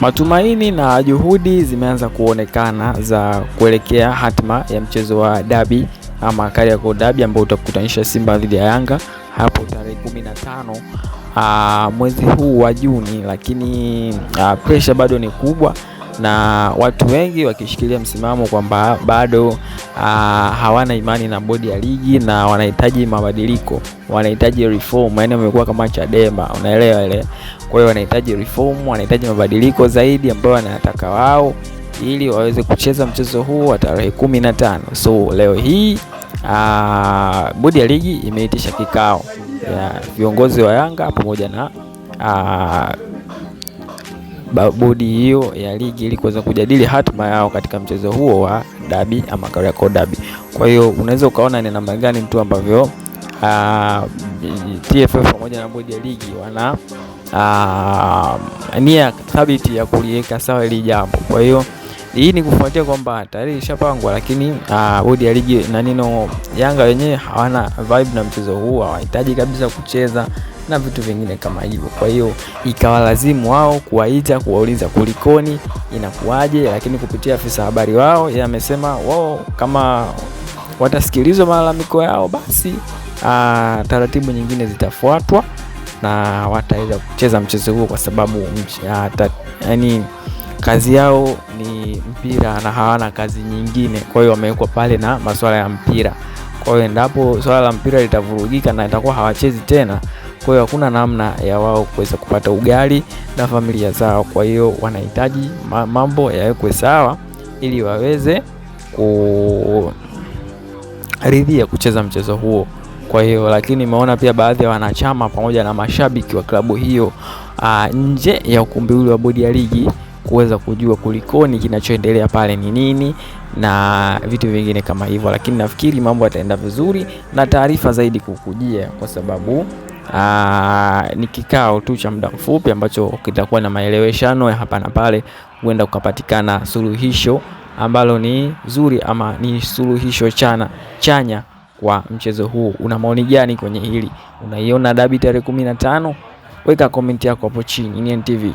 Matumaini na juhudi zimeanza kuonekana za kuelekea hatima ya mchezo wa dabi ama Kariakoo Dabi ambao utakutanisha Simba dhidi ya Yanga hapo tarehe 15 mwezi huu wa Juni, lakini pressure bado ni kubwa na watu wengi wakishikilia msimamo kwamba bado hawana imani na bodi ya ligi na wanahitaji mabadiliko, wanahitaji reform. Yani wamekuwa kama Chadema, unaelewa ile. Kwa hiyo wanahitaji reform, wanahitaji mabadiliko zaidi ambayo wanataka wao ili waweze kucheza mchezo huu wa tarehe 15. So leo hii bodi ya ligi imeitisha kikao ya viongozi wa Yanga pamoja na bodi hiyo ya ligi ili kuweza kujadili hatima yao katika mchezo huo wa dabi ama Kariakoo Dabi. Kwa hiyo unaweza ukaona ni namna gani mtu ambavyo TFF pamoja na bodi ya ligi wana nia thabiti ya kuliweka sawa hili jambo. Kwa hiyo hii ni kufuatia kwamba tayari ishapangwa, lakini bodi ya ligi na Yanga wenyewe hawana vibe na mchezo huu, hawahitaji kabisa kucheza na vitu vingine kama hivyo. Kwa hiyo ikawa lazimu wao kuwaita, kuwauliza kulikoni, inakuaje, lakini kupitia afisa habari wao yeye amesema wao kama watasikilizwa malalamiko yao basi taratibu nyingine zitafuatwa na wataweza kucheza mchezo huo, kwa sababu yani kazi yao ni mpira na hawana kazi nyingine. Kwa hiyo wamewekwa pale na masuala ya mpira. Kwa hiyo endapo swala la mpira litavurugika na itakuwa hawachezi tena, kwa hiyo hakuna namna ya wao kuweza kupata ugali na familia zao. Kwa hiyo wanahitaji mambo yawekwe sawa ili waweze kuridhia kucheza mchezo huo. Kwa hiyo lakini nimeona pia baadhi ya wanachama pamoja na mashabiki wa klabu hiyo nje ya ukumbi ule wa bodi ya ligi kuweza kujua kulikoni, kinachoendelea pale ni nini na vitu vingine kama hivyo. Lakini nafikiri mambo yataenda vizuri na taarifa zaidi kukujia, kwa sababu ni kikao tu cha muda mfupi ambacho kitakuwa na maeleweshano ya hapa na pale, huenda kupatikana suluhisho ambalo ni zuri ama ni suluhisho chanya kwa mchezo huu. Una maoni gani kwenye hili? Unaiona dabi tarehe 15? Weka comment yako hapo chini. NTV.